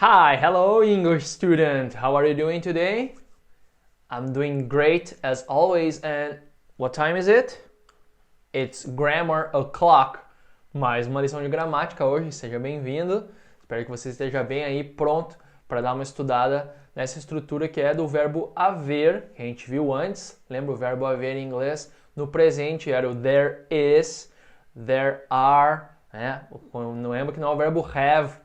Hi, hello English student. How are you doing today? I'm doing great as always, and what time is it? It's grammar o'clock. Mais uma lição de gramática hoje, seja bem-vindo. Espero que você esteja bem aí, pronto para dar uma estudada nessa estrutura que é do verbo haver, que a gente viu antes. Lembra o verbo haver em inglês? No presente era o there is, there are, né? Não lembra que não é o verbo have,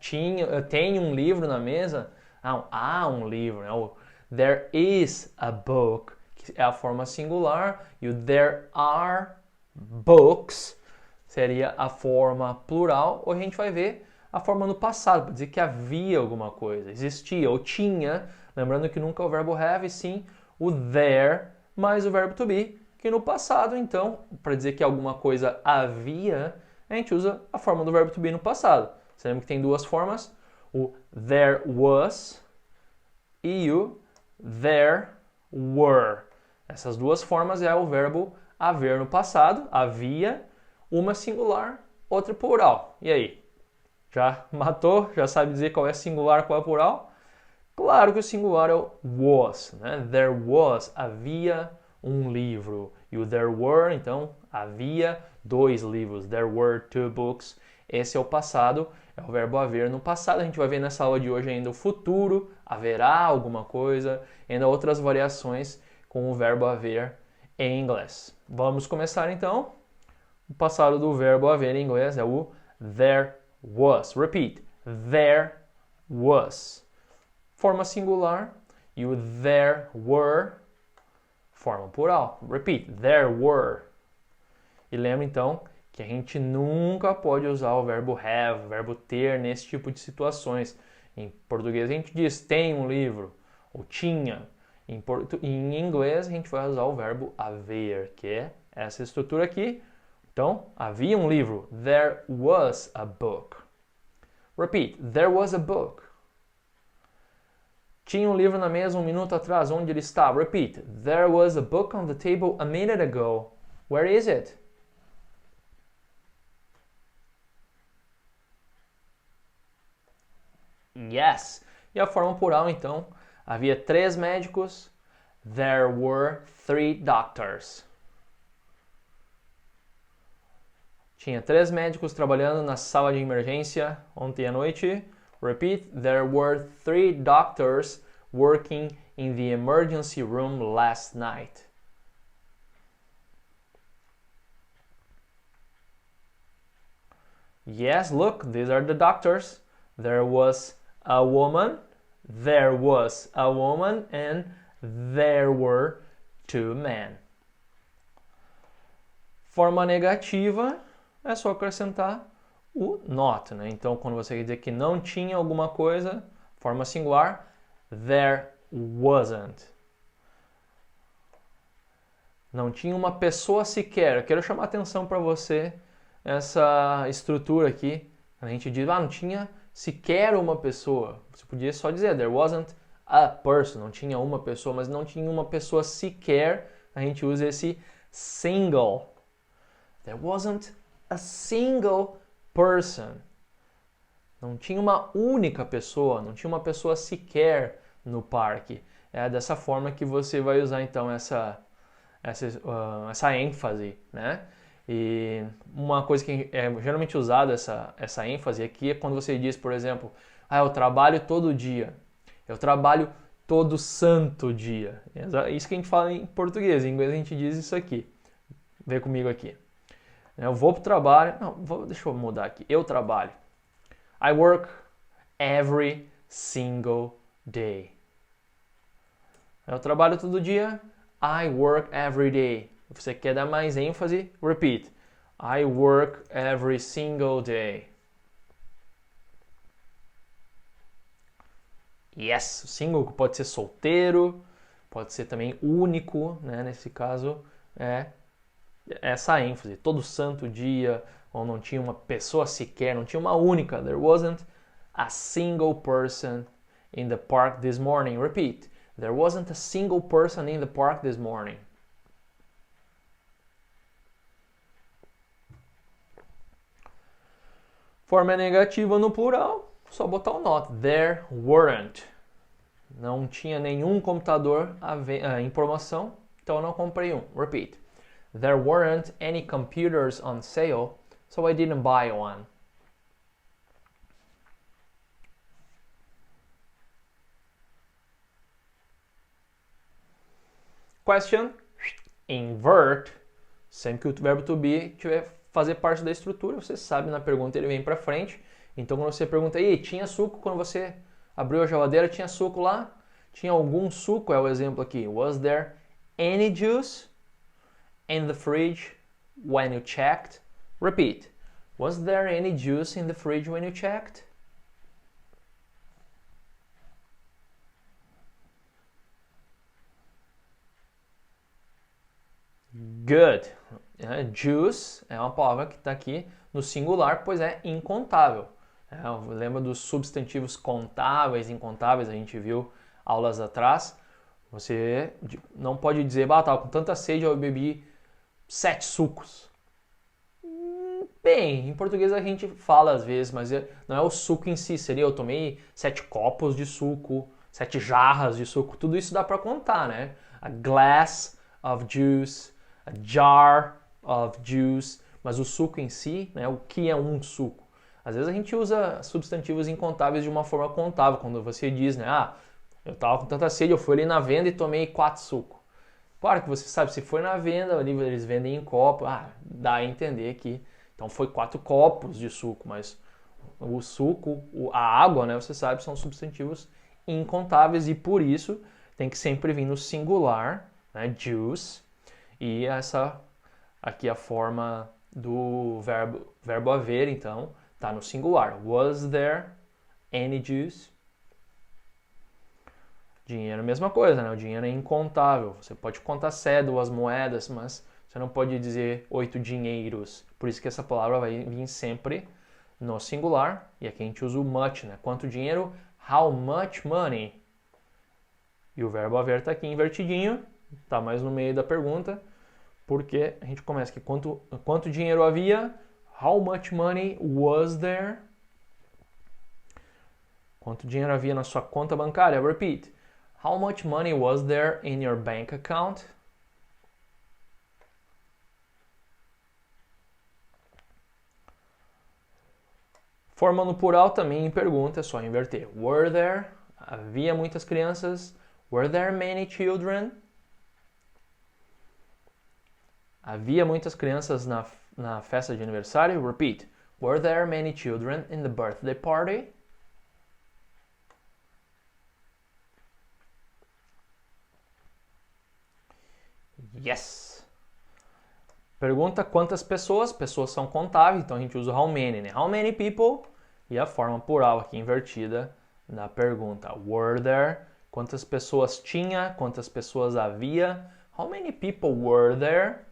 tem um livro na mesa? Não, há um livro, né? O there is a book, que é a forma singular, e o there are books seria a forma plural, ou a gente vai ver a forma no passado, para dizer que havia alguma coisa, existia ou tinha, lembrando que nunca é o verbo have, e sim o there mais o verbo to be, que no passado, então, para dizer que alguma coisa havia, a gente usa a forma do verbo to be no passado. Você lembra que tem duas formas? O there was e o there were. Essas duas formas é o verbo haver no passado, havia, uma singular, outra plural. E aí? Já matou? Já sabe dizer qual é singular, qual é plural? Claro que o singular é o was, né? There was, havia um livro. E o there were, então, havia dois livros. There were two books. Esse é o passado, é o verbo haver no passado. A gente vai ver nessa aula de hoje ainda o futuro, haverá alguma coisa, ainda outras variações com o verbo haver em inglês. Vamos começar então. O passado do verbo haver em inglês é o there was. Repeat. There was. Forma singular. E o there were, forma plural. Repeat. There were. E lembra então que a gente nunca pode usar o verbo have, o verbo ter, nesse tipo de situações. Em português a gente diz tem um livro, ou tinha. Em inglês a gente vai usar o verbo haver, que é essa estrutura aqui. Então, havia um livro. There was a book. Repeat. There was a book. Tinha um livro na mesa um minuto atrás. Onde ele está? Repeat. There was a book on the table a minute ago. Where is it? Yes. E a forma plural, então, havia 3 médicos. There were 3 doctors. Tinha 3 médicos trabalhando na sala de emergência ontem à noite. Repeat, there were 3 doctors working in the emergency room last night. Yes, look, these are the doctors. There was a woman, and there were 2 men. Forma negativa é só acrescentar o not, né? Então, quando você quer dizer que não tinha alguma coisa, forma singular, there wasn't. Não tinha uma pessoa sequer. Eu quero chamar a atenção para você essa estrutura aqui. A gente diz, não tinha sequer uma pessoa. Você podia só dizer, there wasn't a person. Não tinha uma pessoa, mas não tinha uma pessoa sequer. A gente usa esse single. There wasn't a single person. Não tinha uma única pessoa, não tinha uma pessoa sequer no parque. É dessa forma que você vai usar então essa ênfase, né? E uma coisa que é geralmente usada essa ênfase aqui é quando você diz, por exemplo, eu trabalho todo dia. Eu trabalho todo santo dia. É isso que a gente fala em português. Em inglês a gente diz isso aqui. Vê comigo aqui. Eu vou pro trabalho. Deixa eu mudar aqui. Eu trabalho. I work every single day. Eu trabalho todo dia. I work every day. Você quer dar mais ênfase? Repeat. I work every single day. Yes, single pode ser solteiro, pode ser também único, né? Nesse caso é essa ênfase, todo santo dia, ou não tinha uma pessoa sequer, não tinha uma única. There wasn't a single person in the park this morning. Repeat. There wasn't a single person in the park this morning. Forma negativa no plural. Só botar o not. There weren't. Não tinha nenhum computador em promoção, então eu não comprei um. Repeat. There weren't any computers on sale, so I didn't buy one. Question. Invert. Sempre que o verbo to be tiver fazer parte da estrutura, você sabe, na pergunta ele vem para frente. Então quando você pergunta, aí, tinha suco quando você abriu a geladeira, tinha suco lá? Tinha algum suco, é o exemplo aqui. Was there any juice in the fridge when you checked? Repeat. Was there any juice in the fridge when you checked? Good. Juice é uma palavra que está aqui no singular, pois é incontável. Lembra dos substantivos contáveis, incontáveis, a gente viu aulas atrás. Você não pode dizer, estava com tanta sede, eu bebi 7 sucos. Bem, em português a gente fala às vezes, mas não é o suco em si, seria eu tomei 7 copos de suco, 7 jarras de suco, tudo isso dá para contar, né? A glass of juice, a jar of juice, mas o suco em si, né, o que é um suco? Às vezes a gente usa substantivos incontáveis de uma forma contável, quando você diz, né, eu tava com tanta sede, eu fui ali na venda e tomei 4 sucos. Claro que você sabe, se foi na venda, ali eles vendem em copo, dá a entender que então foi 4 copos de suco, mas o suco, a água, né, você sabe, são substantivos incontáveis e por isso tem que sempre vir no singular, né, juice, e essa aqui é a forma do verbo haver, então está no singular. Was there any juice? Dinheiro é a mesma coisa, né? O dinheiro é incontável. Você pode contar cédulas, moedas, mas você não pode dizer 8 dinheiros. Por isso que essa palavra vai vir sempre no singular. E aqui a gente usa o much, né? Quanto dinheiro? How much money? E o verbo haver está aqui invertidinho. Está mais no meio da pergunta. Porque a gente começa aqui. Quanto dinheiro havia? How much money was there? Quanto dinheiro havia na sua conta bancária? Repeat. How much money was there in your bank account? Forma no plural também em pergunta, é só inverter. Were there? Havia muitas crianças. Were there many children? Havia muitas crianças na festa de aniversário. Repeat. Were there many children in the birthday party? Yes. Pergunta quantas pessoas. Pessoas são contáveis, então a gente usa how many, né? How many people? E a forma plural aqui invertida na pergunta. Were there? Quantas pessoas tinha? Quantas pessoas havia? How many people were there?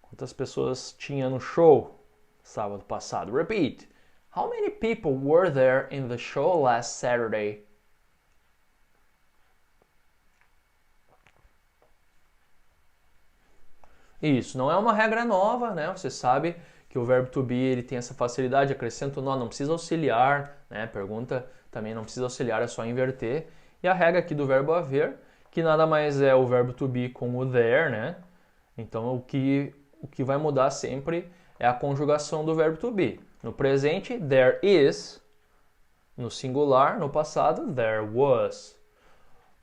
Quantas pessoas tinha no show sábado passado? Repeat. How many people were there in the show last Saturday? Isso, não é uma regra nova, né? Você sabe que o verbo to be ele tem essa facilidade, acrescenta o nó, não precisa auxiliar, né? Pergunta também não precisa auxiliar, é só inverter. E a regra aqui do verbo haver, que nada mais é o verbo to be com o there, né? Então o que vai mudar sempre é a conjugação do verbo to be. No presente, there is. No singular, no passado, there was.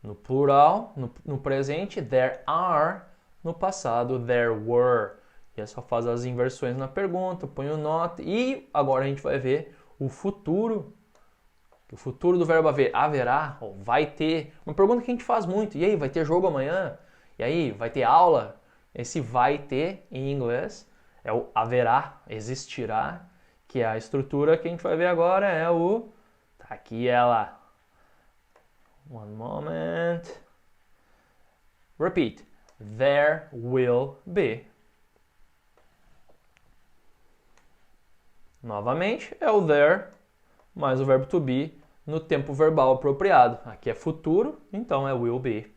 No plural, no presente, there are. No passado, there were. E é só fazer as inversões na pergunta, põe o not. E agora a gente vai ver o futuro. O futuro do verbo haver. Haverá, ou vai ter. Uma pergunta que a gente faz muito. E aí, vai ter jogo amanhã? E aí, vai ter aula? Esse vai ter, em inglês, é o haverá, existirá, que é a estrutura que a gente vai ver agora, é o... Tá aqui ela. One moment. Repeat. There will be. Novamente, é o there mais o verbo to be no tempo verbal apropriado. Aqui é futuro, então é will be.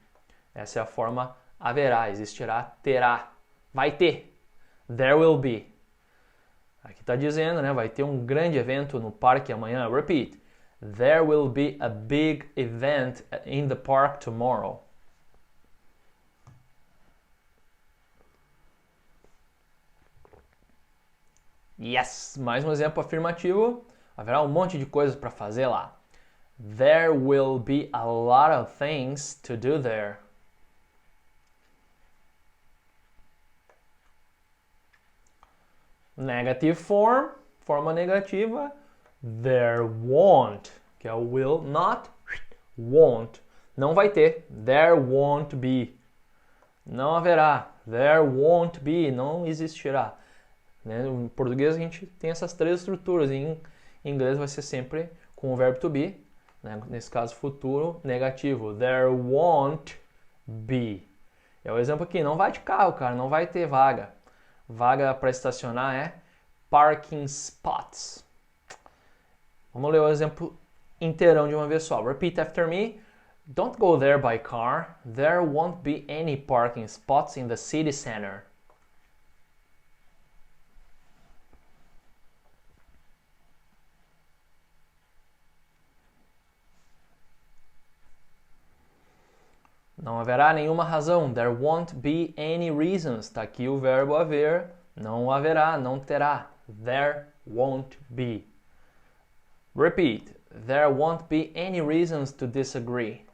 Essa é a forma haverá, existirá, terá, vai ter. There will be. Aqui está dizendo, né? Vai ter um grande evento no parque amanhã. Repeat. There will be a big event in the park tomorrow. Yes! Mais um exemplo afirmativo. Haverá um monte de coisas para fazer lá. There will be a lot of things to do there. Negative form, forma negativa. There won't, que é o will not, won't. Não vai ter. There won't be. Não haverá. There won't be. Não existirá. Né? Em português a gente tem essas três estruturas. Em inglês vai ser sempre com o verbo to be. Né? Nesse caso, futuro negativo. There won't be. É o exemplo aqui. Não vai de carro, cara. Não vai ter vaga. Vaga para estacionar é parking spots. Vamos ler o exemplo inteirão de uma vez só. Repeat after me. Don't go there by car. There won't be any parking spots in the city center. Não haverá nenhuma razão. There won't be any reasons. Está aqui o verbo haver. Não haverá, não terá. There won't be. Repeat. There won't be any reasons to disagree.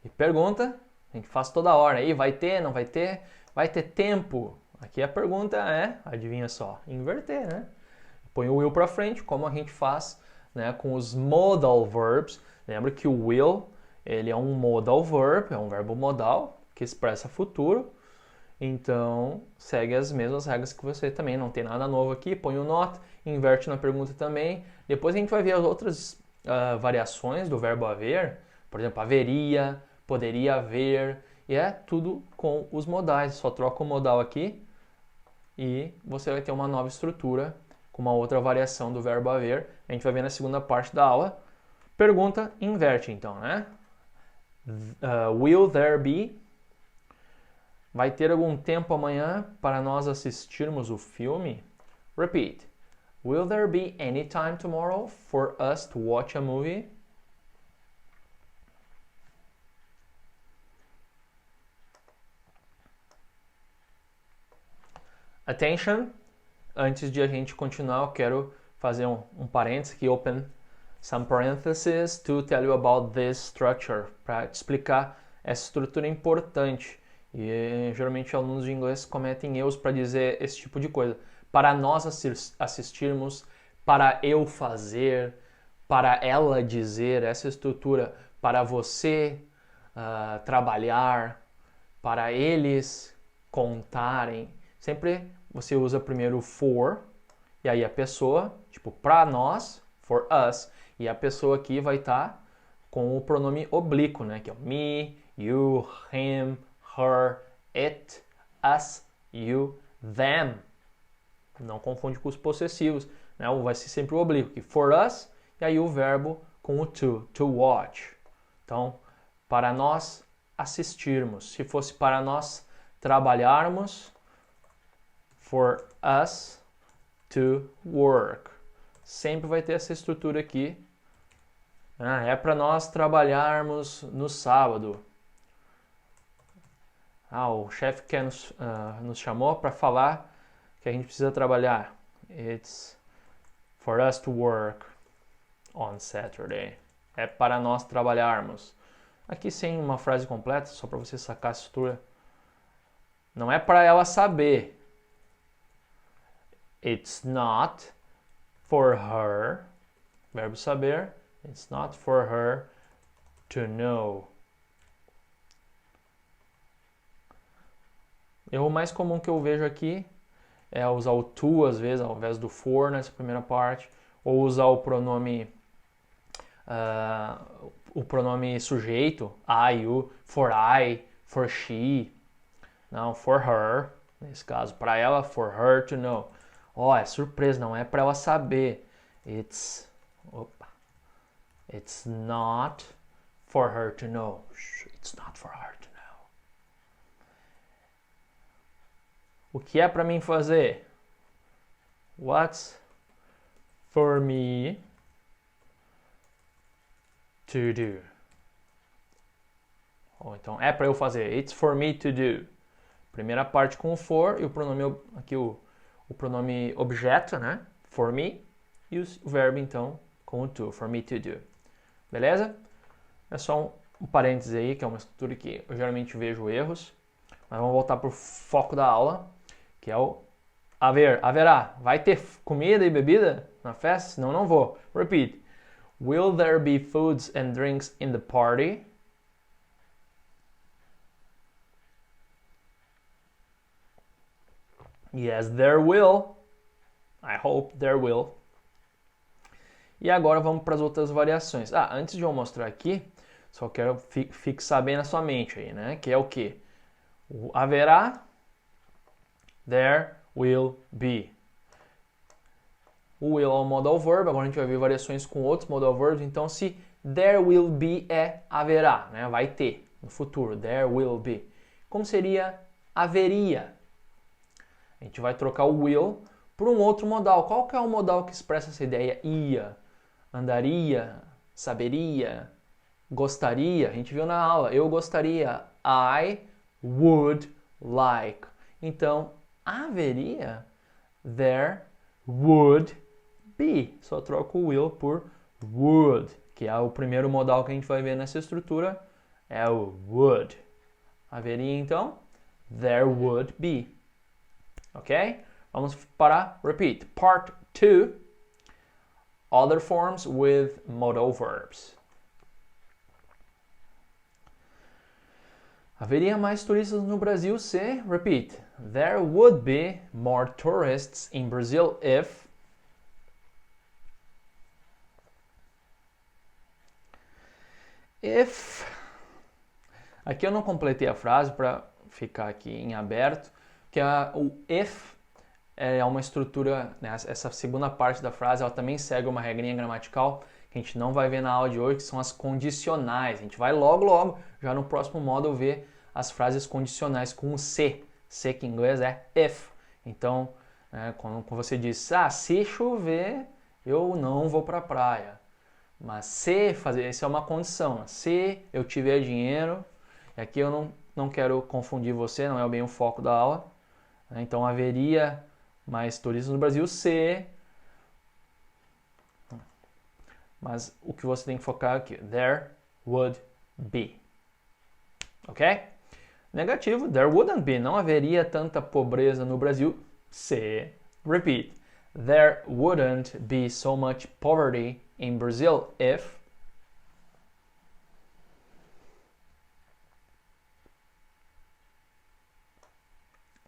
E pergunta, a gente faz toda hora aí, vai ter, não vai ter? Vai ter tempo? Aqui a pergunta é, adivinha só, inverter, né? Põe o will para frente, como a gente faz, né, com os modal verbs. Lembra que o will, ele é um modal verb, é um verbo modal que expressa futuro. Então, segue as mesmas regras que você também, não tem nada novo aqui. Põe o not, inverte na pergunta também. Depois a gente vai ver as outras variações do verbo haver. Por exemplo, haveria, poderia haver, e é tudo com os modais. Só troca o modal aqui e você vai ter uma nova estrutura com uma outra variação do verbo haver. A gente vai ver na segunda parte da aula. Pergunta, inverte então, né? Will there be? Vai ter algum tempo amanhã para nós assistirmos o filme? Repeat. Will there be any time tomorrow for us to watch a movie? Attention! Antes de a gente continuar, eu quero fazer um parênteses aqui, open some parentheses to tell you about this structure, para te explicar essa estrutura importante. E geralmente alunos de inglês cometem erros para dizer esse tipo de coisa. Para nós assistirmos, para eu fazer, para ela dizer, essa estrutura, para você trabalhar, para eles contarem. Sempre você usa primeiro for, e aí a pessoa, tipo, para nós, for us, e a pessoa aqui vai estar com o pronome oblíquo, né? Que é o me, you, him, her, it, us, you, them. Não confunde com os possessivos, né? Vai ser sempre o oblíquo, que for us, e aí o verbo com o to watch. Então, para nós assistirmos. Se fosse para nós trabalharmos, for us to work. Sempre vai ter essa estrutura aqui. É para nós trabalharmos no sábado. O chefe que nos chamou para falar que a gente precisa trabalhar. It's for us to work on Saturday. É para nós trabalharmos. Aqui sem uma frase completa, só para você sacar a estrutura. Não é para ela saber. It's not for her, verbo saber. It's not for her to know. Erro mais comum que eu vejo aqui é usar o to, às vezes, ao invés do for nessa primeira parte, ou usar o pronome sujeito, I, you, for she. Não, for her, nesse caso, para ela, for her to know. É surpresa, não é para ela saber. It's not for her to know. It's not for her to know. O que é para mim fazer? What's for me to do? Ou então, é para eu fazer. It's for me to do. Primeira parte com o for e o pronome aqui o pronome objeto, né? For me. E o verbo, então, com o to. For me to do. Beleza? É só um parênteses aí, que é uma estrutura que eu geralmente vejo erros. Mas vamos voltar para o foco da aula, que é o haverá. Vai ter comida e bebida na festa? Senão não vou. Repeat. Will there be foods and drinks in the party? Yes, there will. I hope there will. E agora vamos para as outras variações. Antes de eu mostrar aqui, só quero fixar bem na sua mente aí, né? Que é o quê? O haverá, there will be. O will é o modal verb, agora a gente vai ver variações com outros modal verbs. Então, se there will be é haverá, né? Vai ter, no futuro, there will be. Como seria haveria? A gente vai trocar o will por um outro modal. Qual que é o modal que expressa essa ideia? Ia, andaria, saberia, gostaria. A gente viu na aula, eu gostaria. I would like. Então, haveria, there would be. Só troco o will por would, que é o primeiro modal que a gente vai ver nessa estrutura, é o would. Haveria, então, there would be. Ok? Vamos para repeat. Part 2. Other forms with modal verbs. Haveria mais turistas no Brasil se, repeat, there would be more tourists in Brazil if aqui eu não completei a frase para ficar aqui em aberto, que o if é uma estrutura, né, essa segunda parte da frase, ela também segue uma regrinha gramatical que a gente não vai ver na aula de hoje, que são as condicionais. A gente vai logo, já no próximo módulo, ver as frases condicionais com o se. Se, que em inglês é if. Então, quando você diz, se chover, eu não vou para a praia. Mas se fazer, isso é uma condição. Se eu tiver dinheiro, e aqui eu não quero confundir você, não é bem o foco da aula. Então, haveria mais turistas no Brasil se... Mas o que você tem que focar aqui, there would be. Ok? Negativo, there wouldn't be. Não haveria tanta pobreza no Brasil se... Repeat. There wouldn't be so much poverty in Brazil if...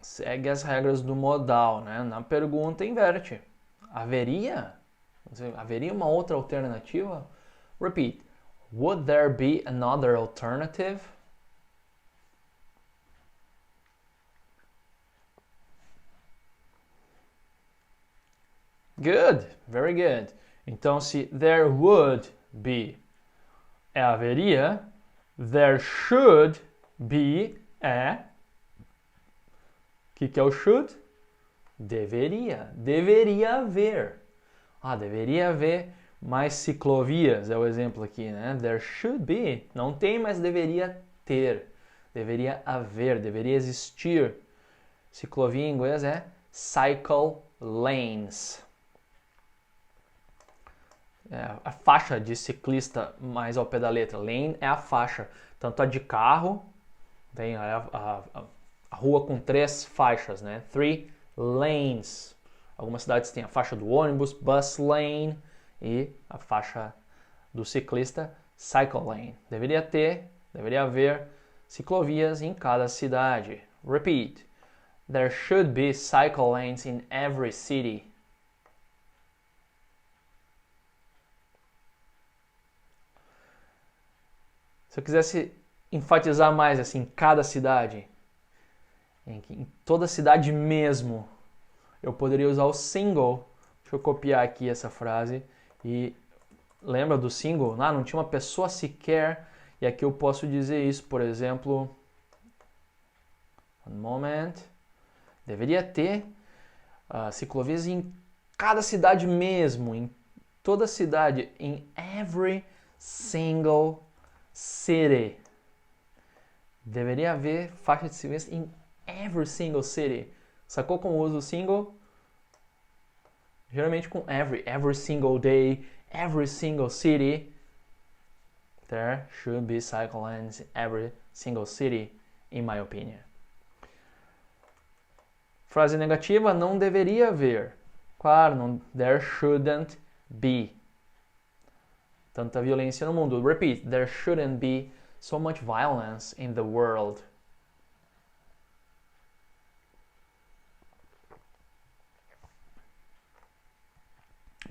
Segue as regras do modal, né? Na pergunta, inverte. Haveria uma outra alternativa? Repeat. Would there be another alternative? Good, very good. Então, se there would be é haveria, there should be é... O que é o should? Deveria. Deveria haver. Deveria haver mais ciclovias, é o exemplo aqui, né? There should be. Não tem, mas deveria ter. Deveria haver, deveria existir. Ciclovia em inglês é cycle lanes. A faixa de ciclista mais ao pé da letra. Lane é a faixa. Tanto a de carro, tem a rua com 3 faixas, né? 3 lanes. Algumas cidades têm a faixa do ônibus, bus lane, e a faixa do ciclista, cycle lane. Deveria haver ciclovias em cada cidade. Repeat. There should be cycle lanes in every city. Se eu quisesse enfatizar mais assim, cada cidade, em toda cidade mesmo, eu poderia usar o single. Deixa eu copiar aqui essa frase. E lembra do single? Não tinha uma pessoa sequer E aqui eu posso dizer isso, por exemplo, one moment, deveria ter ciclovias em cada cidade mesmo, em toda cidade, in every single city. Deveria haver faixa de ciclovias em every single city. Sacou como uso o single? Geralmente com every single day, every single city. There should be cycle lanes in every single city, in my opinion. Frase negativa, não deveria haver. Claro, não, there shouldn't be tanta violência no mundo. Repeat, there shouldn't be so much violence in the world.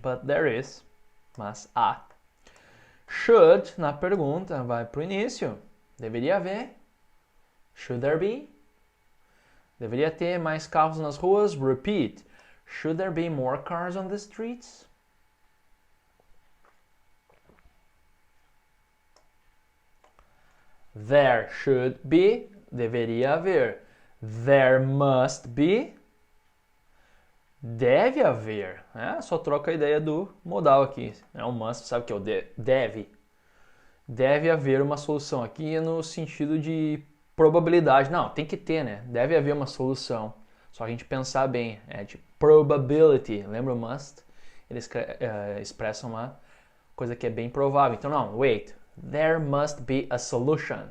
But there is, mas há. Should, na pergunta, vai para o início. Deveria haver. Should there be? Deveria ter mais carros nas ruas. Repeat. Should there be more cars on the streets? There should be. Deveria haver. There must be. Deve haver. Só troca a ideia do modal aqui. O must, sabe o que é o deve? Deve haver uma solução. Aqui é no sentido de probabilidade. Não, tem que ter, né? Deve haver uma solução. Só a gente pensar bem. É de probability. Lembra o must? Eles expressam uma coisa que é bem provável. Então, não, wait. There must be a solution.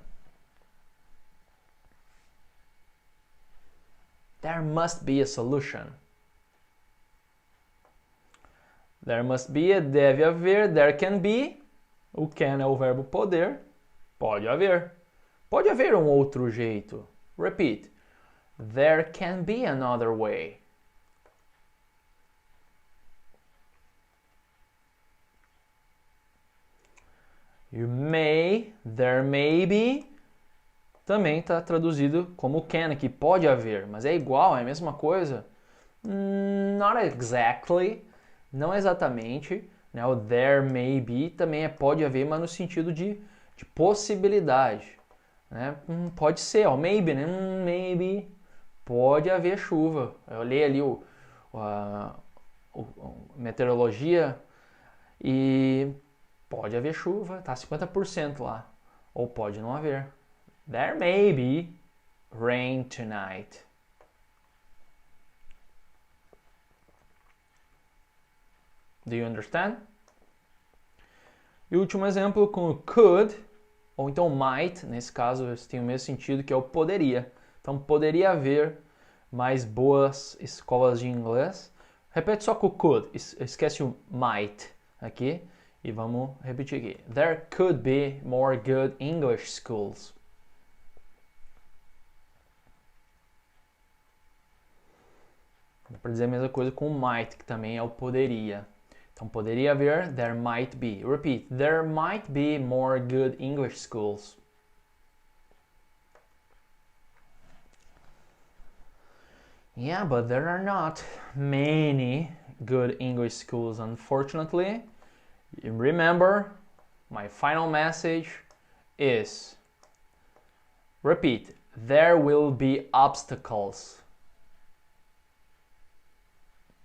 There must be a solution. There must be, deve haver, there can be. O can é o verbo poder. Pode haver. Pode haver um outro jeito. Repeat. There can be another way. You may, there may be. Também está traduzido como can, que pode haver. Mas é igual, é a mesma coisa. Not exactly. Não exatamente, né? O there may be também pode haver, mas no sentido de possibilidade, né? Pode ser, maybe, né? Maybe pode haver chuva. Eu olhei ali a meteorologia e pode haver chuva, tá 50% lá, ou pode não haver. There may be rain tonight. Do you understand? E o último exemplo com could, ou então might, nesse caso tem o mesmo sentido, que é o poderia. Então poderia haver mais boas escolas de inglês. Repete só com o could, esquece o might aqui e vamos repetir aqui. There could be more good English schools. Dá para dizer a mesma coisa com o might, que também é o poderia. Então poderia haver, there might be. Repeat, there might be more good English schools. Yeah, but there are not many good English schools, unfortunately. Remember, my final message is, repeat, there will be obstacles.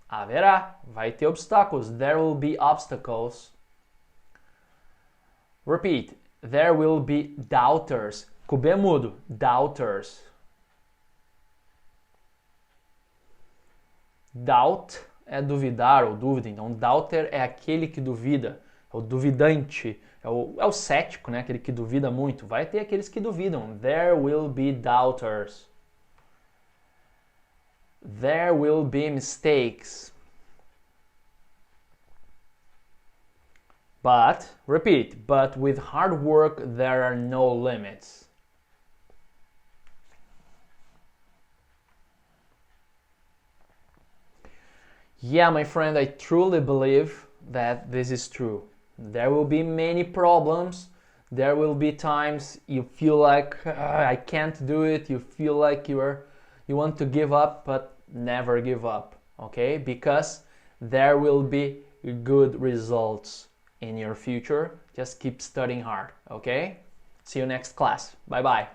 Haverá, vai ter obstáculos. There will be obstacles. Repeat, there will be doubters. Com B mudo, doubters. Doubt é duvidar ou dúvida, então doubter é aquele que duvida, é o duvidante, é o cético, né? Aquele que duvida muito. Vai ter aqueles que duvidam. There will be doubters. There will be mistakes. But, repeat, but with hard work there are no limits. Yeah, my friend, I truly believe that this is true. There will be many problems. There will be times you feel like I can't do it. You feel like you want to give up, but never give up, okay? Because there will be good results in your future. Just keep studying hard, okay? See you next class. Bye bye.